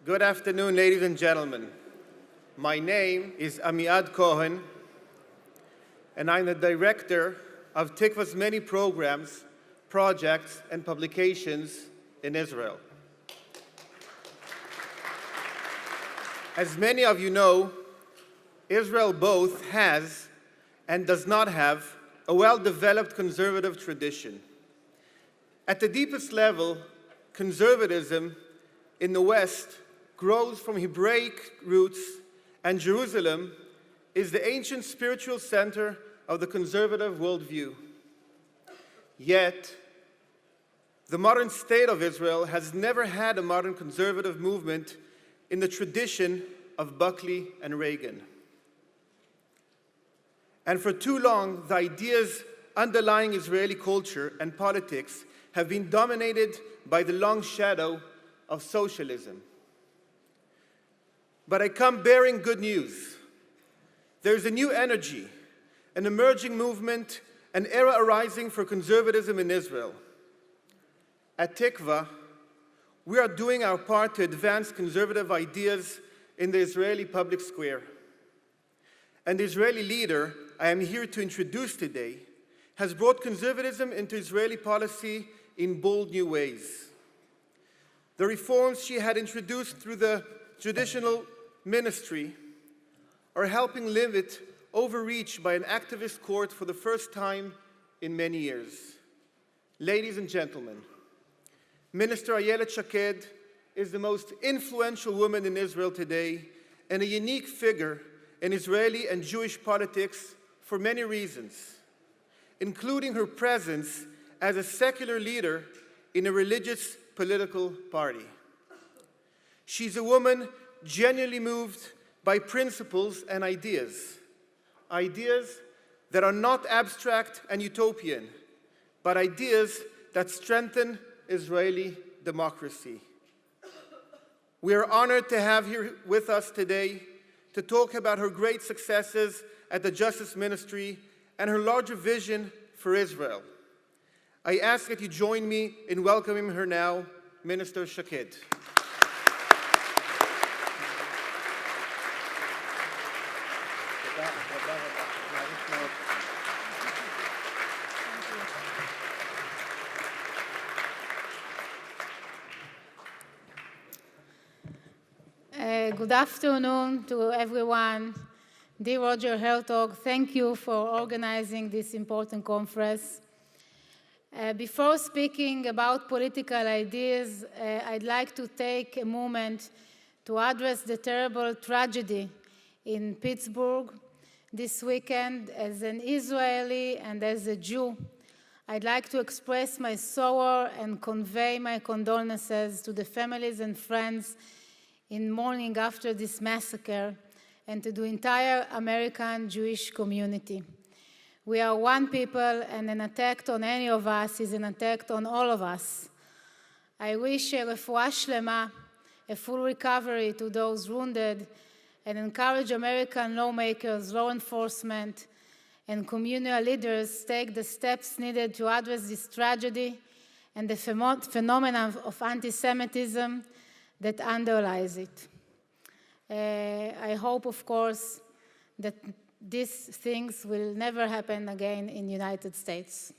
Good afternoon, ladies and gentlemen. My name is Amiad Cohen, and I'm the director of Tikva's many programs, projects, and publications in Israel. As many of you know, Israel both has and does not have a well-developed conservative tradition. At the deepest level, conservatism in the West grows from Hebraic roots, and Jerusalem is the ancient spiritual center of the conservative worldview. Yet, the modern state of Israel has never had a modern conservative movement in the tradition of Buckley and Reagan. And for too long, the ideas underlying Israeli culture and politics have been dominated by the long shadow of socialism. But I come bearing good news. There's a new energy, an emerging movement, an era arising for conservatism in Israel. At Tikva, we are doing our part to advance conservative ideas in the Israeli public square. And the Israeli leader I am here to introduce today has brought conservatism into Israeli policy in bold new ways. The reforms she had introduced through the Judicial ministry are helping limit overreach by an activist court for the first time in many years. Ladies and gentlemen, Minister Ayelet Shaked is the most influential woman in Israel today and a unique figure in Israeli and Jewish politics for many reasons, including her presence as a secular leader in a religious political party. She's a woman genuinely moved by principles and ideas that are not abstract and utopian, but ideas that strengthen Israeli democracy. We are honored to have here with us today to talk about her great successes at the Justice Ministry and her larger vision for Israel. I ask that you join me in welcoming her now, Minister Shaked. Good afternoon to everyone. Dear Roger Hertog, thank you for organizing this important conference. Before speaking about political ideas, I'd like to take a moment to address the terrible tragedy in Pittsburgh this weekend. As an Israeli and as a Jew, I'd like to express my sorrow and convey my condolences to the families and friends in mourning after this massacre, and to the entire American Jewish community. We are one people, and an attack on any of us is an attack on all of us. I wish a refuah shlema, a full recovery to those wounded, and encourage American lawmakers, law enforcement, and communal leaders to take the steps needed to address this tragedy and the phenomenon of anti-Semitism that underlies it. I hope, of course, that these things will never happen again in the United States.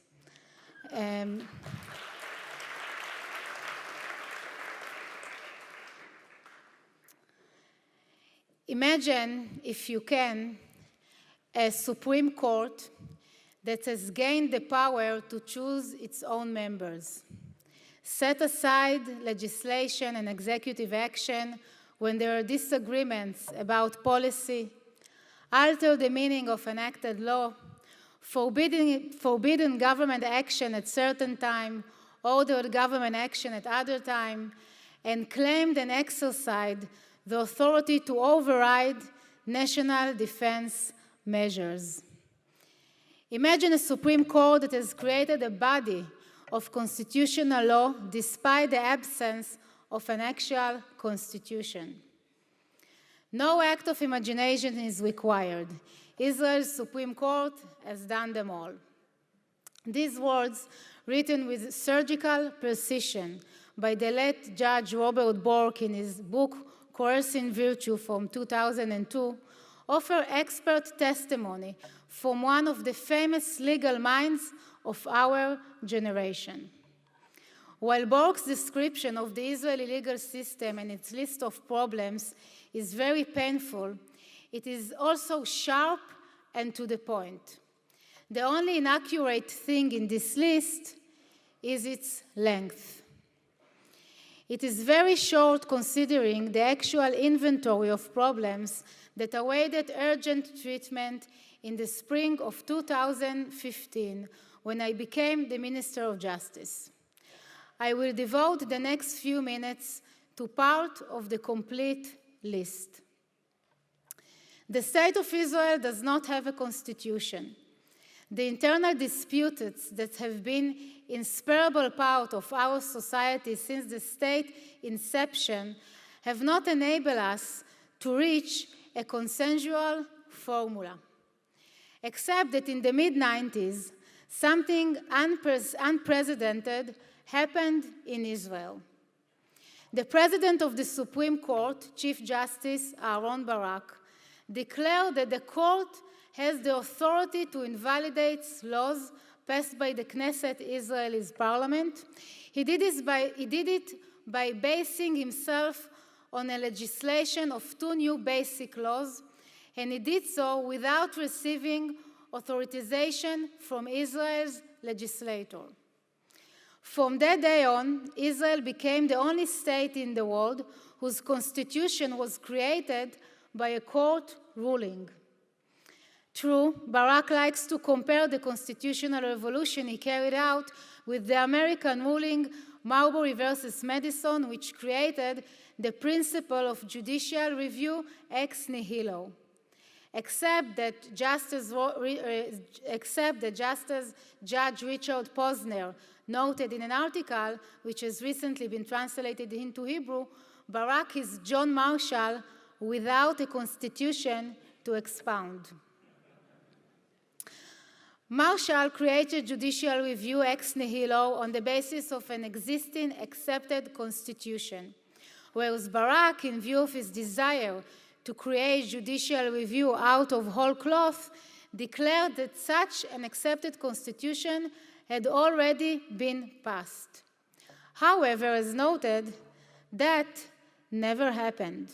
Imagine, if you can, a Supreme Court that has gained the power to choose its own members, set aside legislation and executive action when there are disagreements about policy, alter the meaning of enacted law, forbidden government action at certain time, ordered government action at other time, and claimed and exercised the authority to override national defense measures. Imagine a Supreme Court that has created a body of constitutional law despite the absence of an actual constitution. No act of imagination is required. Israel's Supreme Court has done them all. These words, written with surgical precision by the late Judge Robert Bork in his book, Coercing Virtue from 2002, offer expert testimony from one of the famous legal minds of our generation. While Bork's description of the Israeli legal system and its list of problems is very painful, it is also sharp and to the point. The only inaccurate thing in this list is its length. It is very short considering the actual inventory of problems that awaited urgent treatment in the spring of 2015 when I became the Minister of Justice. I will devote the next few minutes to part of the complete list. The State of Israel does not have a constitution. The internal disputes that have been an inseparable part of our society since the state inception have not enabled us to reach a consensual formula. Except that in the mid-90s, something unprecedented happened in Israel. The President of the Supreme Court, Chief Justice Aaron Barak, declared that the court has the authority to invalidate laws passed by the Knesset, Israel's parliament. He did it by basing himself on a legislation of 2 new basic laws, and he did so without receiving authorization from Israel's legislator. From that day on, Israel became the only state in the world whose constitution was created by a court ruling. True, Barak likes to compare the constitutional revolution he carried out with the American ruling Marbury versus Madison, which created the principle of judicial review ex nihilo. Except that Justice Judge Richard Posner noted in an article, which has recently been translated into Hebrew, Barak is John Marshall without a constitution to expound. Marshall created judicial review ex nihilo on the basis of an existing accepted constitution, whereas Barak, in view of his desire to create judicial review out of whole cloth, declared that such an accepted constitution had already been passed. However, as noted, that never happened.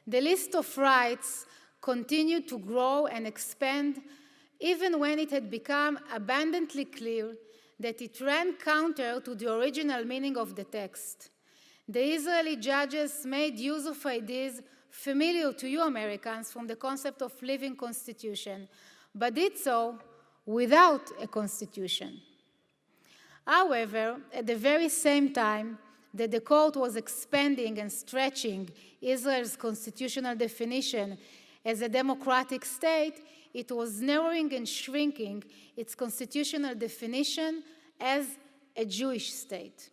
The list of rights continued to grow and expand even when it had become abundantly clear that it ran counter to the original meaning of the text. The Israeli judges made use of ideas familiar to you Americans from the concept of living constitution, but did so without a constitution. However, at the very same time that the court was expanding and stretching Israel's constitutional definition as a democratic state, it was narrowing and shrinking its constitutional definition as a Jewish state.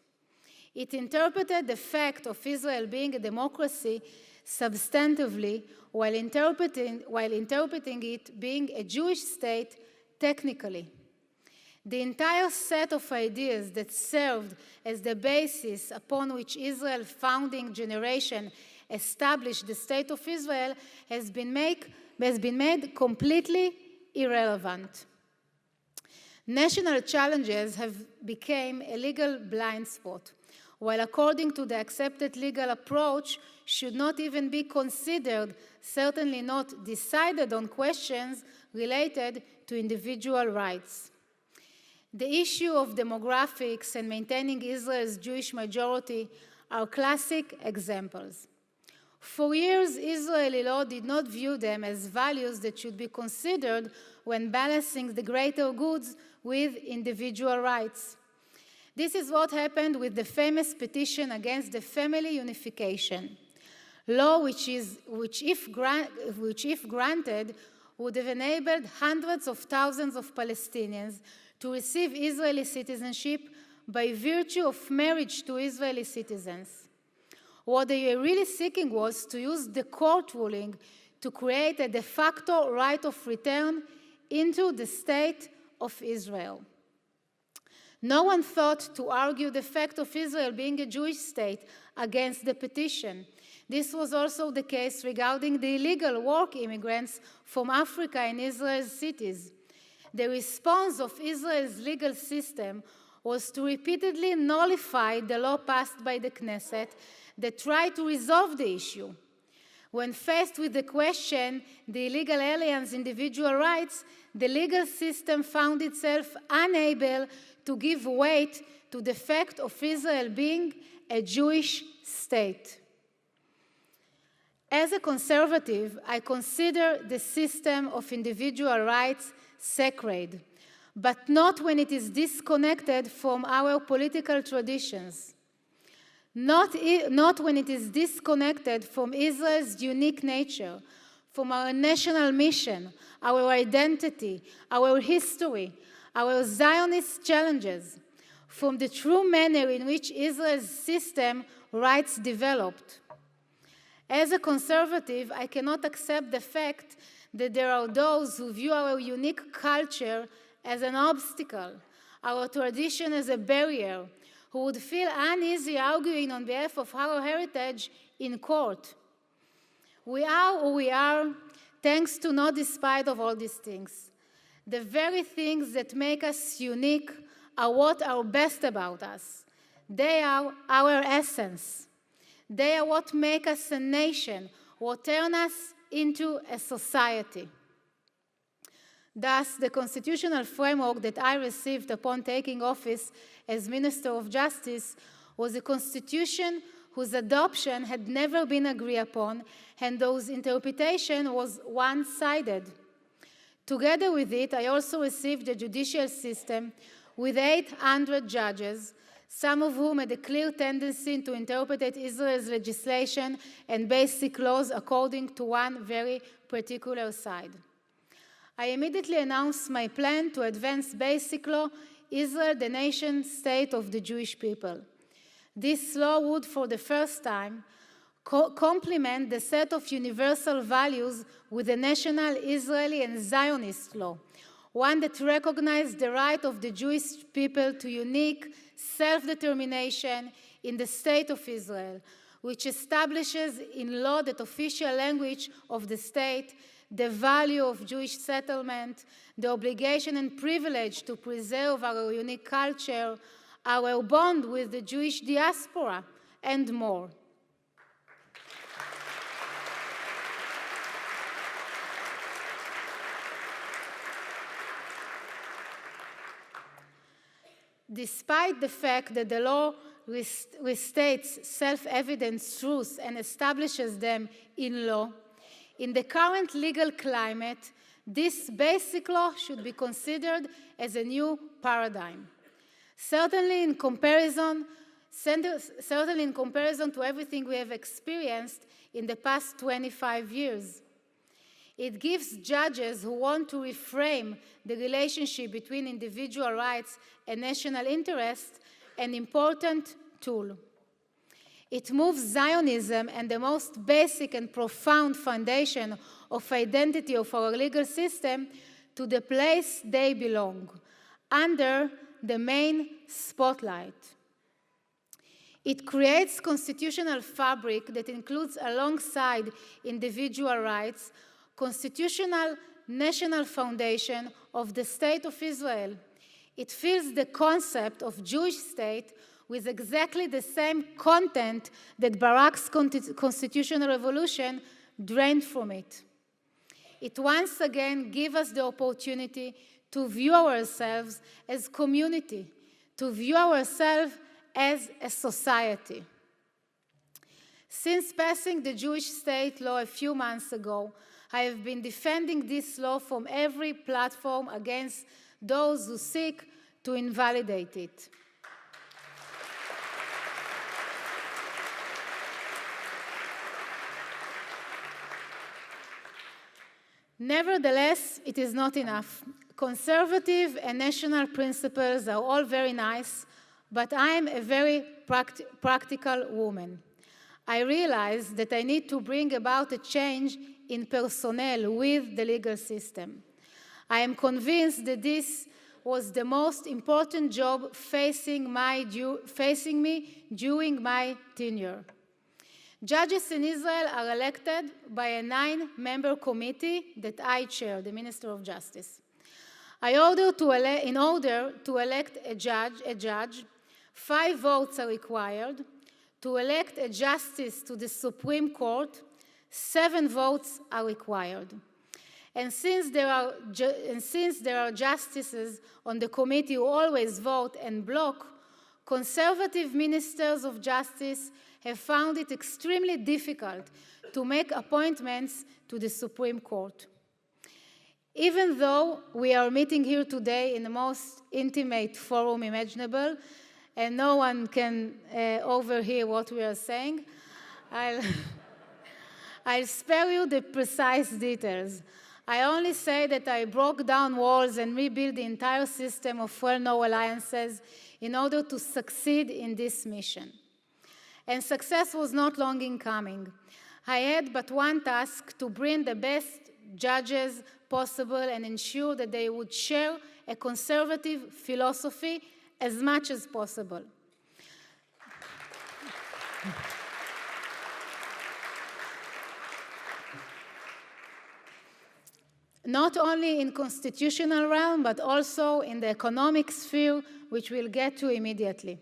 It interpreted the fact of Israel being a democracy substantively while interpreting it being a Jewish state technically. The entire set of ideas that served as the basis upon which Israel's founding generation established the State of Israel has been made completely irrelevant. National challenges have become a legal blind spot, while according to the accepted legal approach should not even be considered, certainly not decided on questions related to individual rights. The issue of demographics and maintaining Israel's Jewish majority are classic examples. For years, Israeli law did not view them as values that should be considered when balancing the greater goods with individual rights. This is what happened with the famous petition against the family unification, law which if granted, would have enabled hundreds of thousands of Palestinians to receive Israeli citizenship by virtue of marriage to Israeli citizens. What they were really seeking was to use the court ruling to create a de facto right of return into the state of Israel. No one thought to argue the fact of Israel being a Jewish state against the petition. This was also the case regarding the illegal work immigrants from Africa in Israel's cities. The response of Israel's legal system was to repeatedly nullify the law passed by the Knesset that tried to resolve the issue. When faced with the question, the illegal aliens' individual rights, the legal system found itself unable to give weight to the fact of Israel being a Jewish state. As a conservative, I consider the system of individual rights sacred, but not when it is disconnected from our political traditions. Not when it is disconnected from Israel's unique nature, from our national mission, our identity, our history, our Zionist challenges, from the true manner in which Israel's system rights developed. As a conservative, I cannot accept the fact that there are those who view our unique culture as an obstacle, our tradition as a barrier, who would feel uneasy arguing on behalf of our heritage in court. We are who we are, thanks to, not despite of all these things. The very things that make us unique are what are best about us. They are our essence. They are what make us a nation, what turn us into a society. Thus, the constitutional framework that I received upon taking office as Minister of Justice was a constitution whose adoption had never been agreed upon and whose interpretation was one-sided. Together with it, I also received a judicial system with 800 judges, some of whom had a clear tendency to interpret Israel's legislation and basic laws according to one very particular side. I immediately announced my plan to advance basic law, Israel, the nation state of the Jewish people. This law would, for the first time, complement the set of universal values with a national Israeli and Zionist law, one that recognized the right of the Jewish people to unique self-determination in the state of Israel, which establishes in law the official language of the state, the value of Jewish settlement, the obligation and privilege to preserve our unique culture, our bond with the Jewish diaspora, and more. Despite the fact that the law restates self-evident truths and establishes them in law, in the current legal climate, this basic law should be considered as a new paradigm. Certainly in comparison to everything we have experienced in the past 25 years. It gives judges who want to reframe the relationship between individual rights and national interests an important tool. It moves Zionism and the most basic and profound foundation of identity of our legal system to the place they belong, under the main spotlight. It creates constitutional fabric that includes, alongside individual rights, constitutional national foundation of the State of Israel. It fills the concept of Jewish state with exactly the same content that Barak's constitutional revolution drained from it. It once again gives us the opportunity to view ourselves as community, to view ourselves as a society. Since passing the Jewish state law a few months ago, I have been defending this law from every platform against those who seek to invalidate it. Nevertheless, it is not enough. Conservative and national principles are all very nice, but I am a very practical woman. I realize that I need to bring about a change in personnel with the legal system. I am convinced that this was the most important job facing me during my tenure. Judges in Israel are elected by a 9-member committee that I chair, the Minister of Justice. In order to elect a judge, 5 votes are required. To elect a justice to the Supreme Court, 7 votes are required. And since there are justices on the committee who always vote en bloc, conservative ministers of justice have found it extremely difficult to make appointments to the Supreme Court. Even though we are meeting here today in the most intimate forum imaginable, and no one can overhear what we are saying, I'll spare you the precise details. I only say that I broke down walls and rebuilt the entire system of well-known alliances in order to succeed in this mission. And success was not long in coming. I had but one task: to bring the best judges possible and ensure that they would share a conservative philosophy as much as possible. Not only in constitutional realm, but also in the economic sphere, which we'll get to immediately.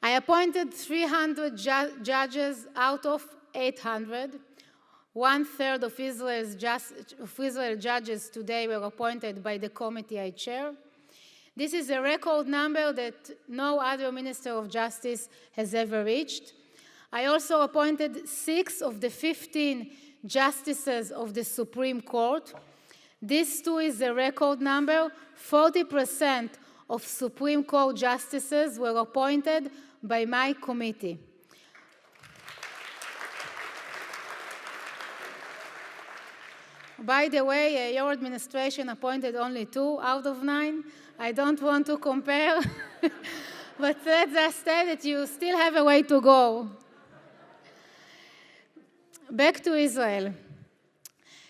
I appointed 300 judges out of 800. 1/3 of Israel's judges today were appointed by the committee I chair. This is a record number that no other Minister of Justice has ever reached. I also appointed 6 of the 15 justices of the Supreme Court. This too is a record number. 40% of Supreme Court justices were appointed by my committee. By the way, your administration appointed only 2 out of 9. I don't want to compare, but let's just say that you still have a way to go. Back to Israel.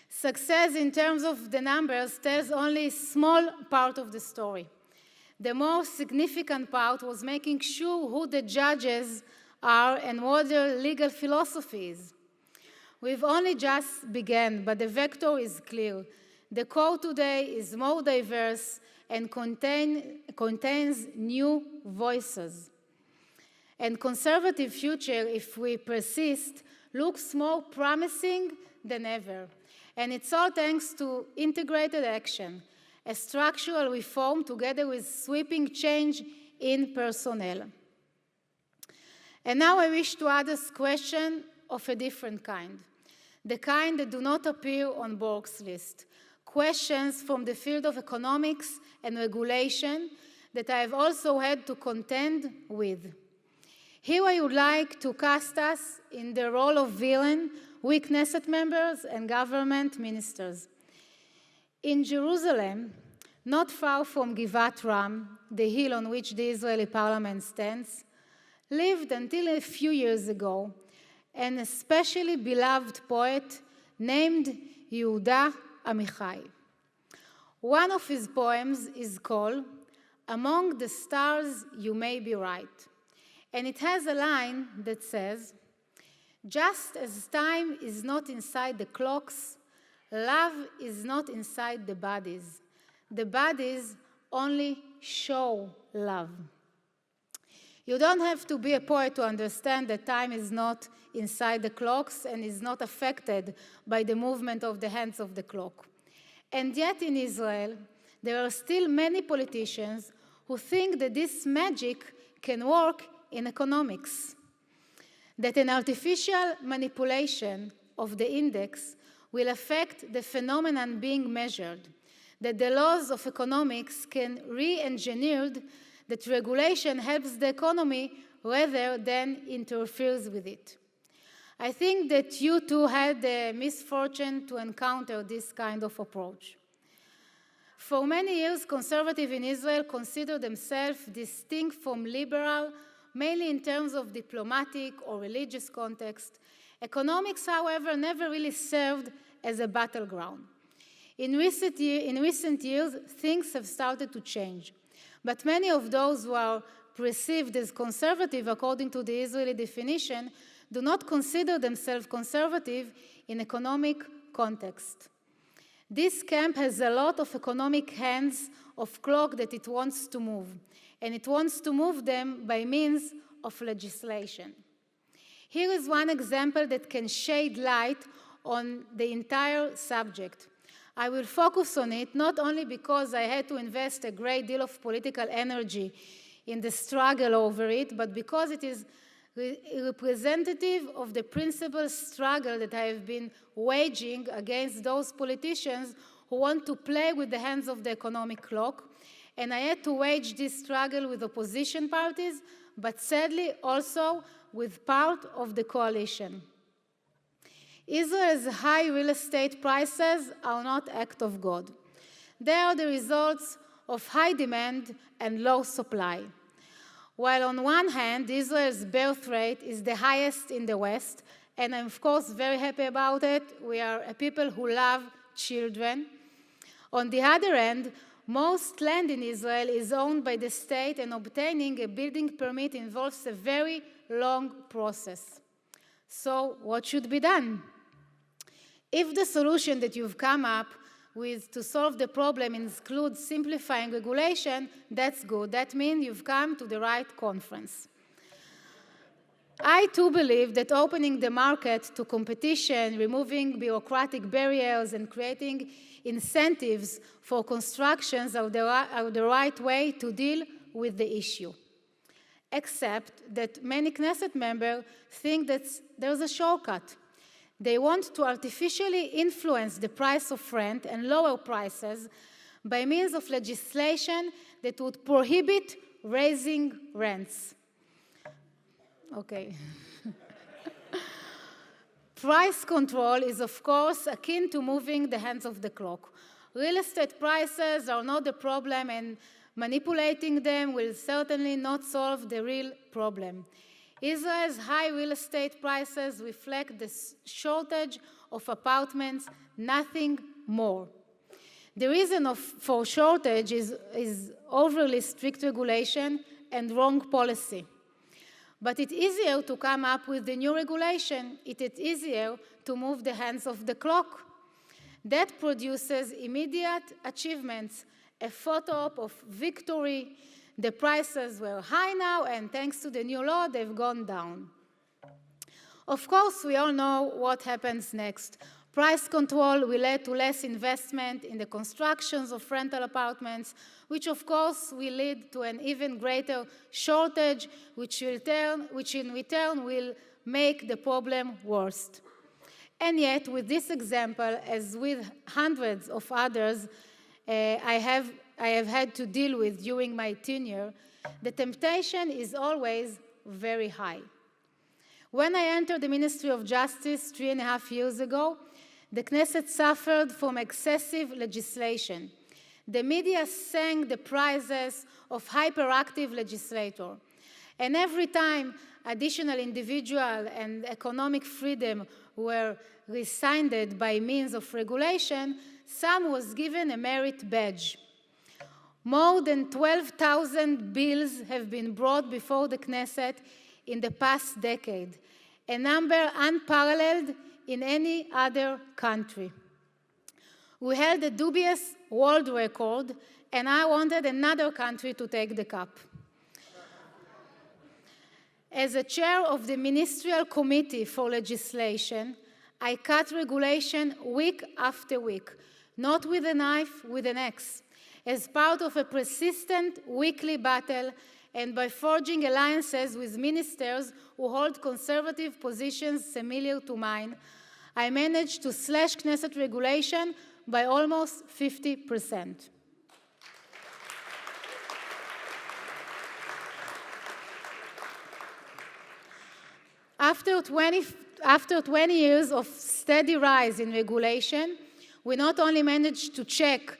Success in terms of the numbers tells only a small part of the story. The most significant part was making sure who the judges are and what their legal philosophy is. We've only just begun, but the vector is clear. The court today is more diverse and contains new voices. And conservative future, if we persist, looks more promising than ever. And it's all thanks to integrated action, a structural reform together with sweeping change in personnel. And now I wish to address questions of a different kind, the kind that do not appear on Borg's list, questions from the field of economics and regulation that I have also had to contend with. Here I would like to cast us in the role of villain, we Knesset members and government ministers. In Jerusalem, not far from Givat Ram, the hill on which the Israeli parliament stands, lived until a few years ago an especially beloved poet named Yehuda Amichai. One of his poems is called "Among the Stars You May Be Right," and it has a line that says, "Just as time is not inside the clocks, love is not inside the bodies. The bodies only show love." You don't have to be a poet to understand that time is not inside the clocks and is not affected by the movement of the hands of the clock. And yet in Israel, there are still many politicians who think that this magic can work in economics, that an artificial manipulation of the index will affect the phenomenon being measured, that the laws of economics can re-engineered, that regulation helps the economy rather than interferes with it. I think that you too had the misfortune to encounter this kind of approach. For many years, conservatives in Israel consider themselves distinct from liberal, mainly in terms of diplomatic or religious context. Economics, however, never really served as a battleground. In recent years, things have started to change. But many of those who are perceived as conservative, according to the Israeli definition, do not consider themselves conservative in economic context. This camp has a lot of economic hands of clock that it wants to move, and it wants to move them by means of legislation. Here is one example that can shed light on the entire subject. I will focus on it not only because I had to invest a great deal of political energy in the struggle over it, but because it is representative of the principal struggle that I have been waging against those politicians who want to play with the hands of the economic clock. And I had to wage this struggle with opposition parties, but sadly also with part of the coalition. Israel's high real estate prices are not act of God. They are the results of high demand and low supply. While on one hand, Israel's birth rate is the highest in the West, and I'm of course very happy about it. We are a people who love children. On the other hand, most land in Israel is owned by the state, and obtaining a building permit involves a very long process. So what should be done? If the solution that you've come up with to solve the problem includes simplifying regulation, that's good. That means you've come to the right conference. I too believe that opening the market to competition, removing bureaucratic barriers, and creating incentives for constructions are the right way to deal with the issue. Except that many Knesset members think that there's a shortcut. They want to artificially influence the price of rent and lower prices by means of legislation that would prohibit raising rents. Okay. Price control is, of course, akin to moving the hands of the clock. Real estate prices are not the problem, and manipulating them will certainly not solve the real problem. Israel's high real estate prices reflect the shortage of apartments, nothing more. The reason for shortage is overly strict regulation and wrong policy. But it's easier to come up with the new regulation. It is easier to move the hands of the clock. That produces immediate achievements, a photo op of victory. The prices were high now, and thanks to the new law, they've gone down. Of course, we all know what happens next. Price control will lead to less investment in the constructions of rental apartments, which of course will lead to an even greater shortage, which in return will make the problem worse. And yet, with this example, as with hundreds of others I have had to deal with during my tenure, the temptation is always very high. When I entered the Ministry of Justice 3.5 years ago, the Knesset suffered from excessive legislation. The media sang the praises of hyperactive legislators. And every time additional individual and economic freedom were rescinded by means of regulation, some was given a merit badge. More than 12,000 bills have been brought before the Knesset in the past decade, a number unparalleled in any other country. We held a dubious world record, and I wanted another country to take the cup. As a chair of the Ministerial Committee for Legislation, I cut regulation week after week, not with a knife, with an axe, as part of a persistent weekly battle and by forging alliances with ministers who hold conservative positions similar to mine. I managed to slash Knesset regulation by almost 50%. After 20 years of steady rise in regulation, we not only managed to check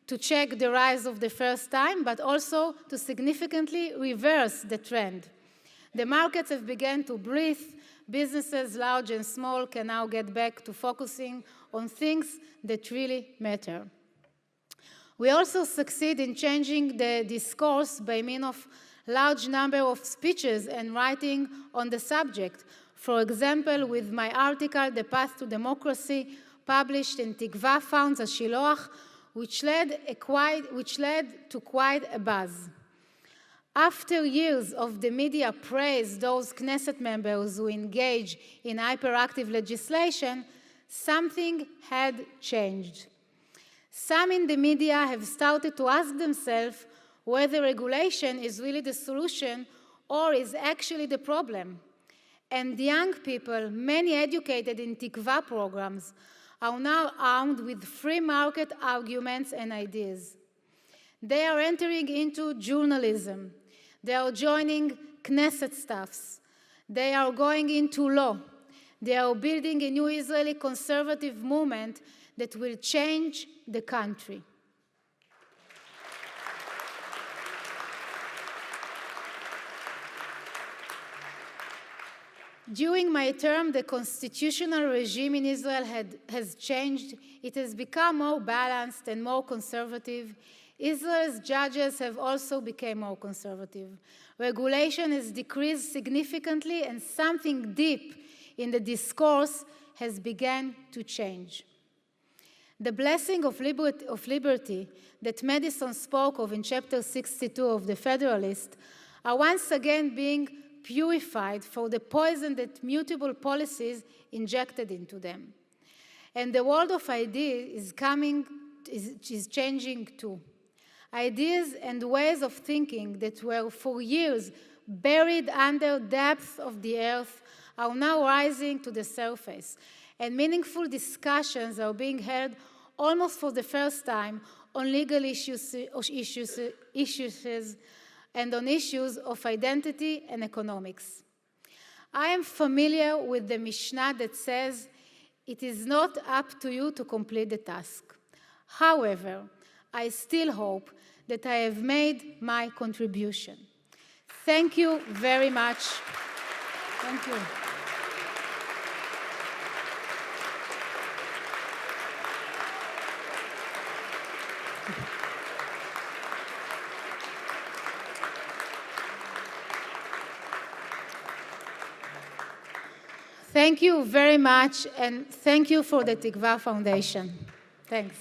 the rise of the first time, but also to significantly reverse the trend. The markets have begun to breathe. Businesses, large and small, can now get back to focusing on things that really matter. We also succeed in changing the discourse by means of large number of speeches and writing on the subject. For example, with my article, The Path to Democracy, published in Tikva Founds HaShiloach, which led to quite a buzz. After years of the media praise those Knesset members who engage in hyperactive legislation, something had changed. Some in the media have started to ask themselves whether regulation is really the solution or is actually the problem. And young people, many educated in Tikva programs, are now armed with free market arguments and ideas. They are entering into journalism. They are joining Knesset staffs. They are going into law. They are building a new Israeli conservative movement that will change the country. During my term, the constitutional regime in Israel has changed. It has become more balanced and more conservative. Israel's judges have also become more conservative. Regulation has decreased significantly, and something deep in the discourse has begun to change. The blessing of liberty that Madison spoke of in Chapter 62 of the Federalist are once again being purified for the poison that mutable policies injected into them. And the world of ideas is changing too. Ideas and ways of thinking that were for years buried under depths of the earth are now rising to the surface, and meaningful discussions are being held almost for the first time on legal issues and on issues of identity and economics. I am familiar with the Mishnah that says, "It is not up to you to complete the task." However, I still hope that I have made my contribution. Thank you very much. Thank you. Thank you very much, and thank you for the Tikva Foundation. Thanks.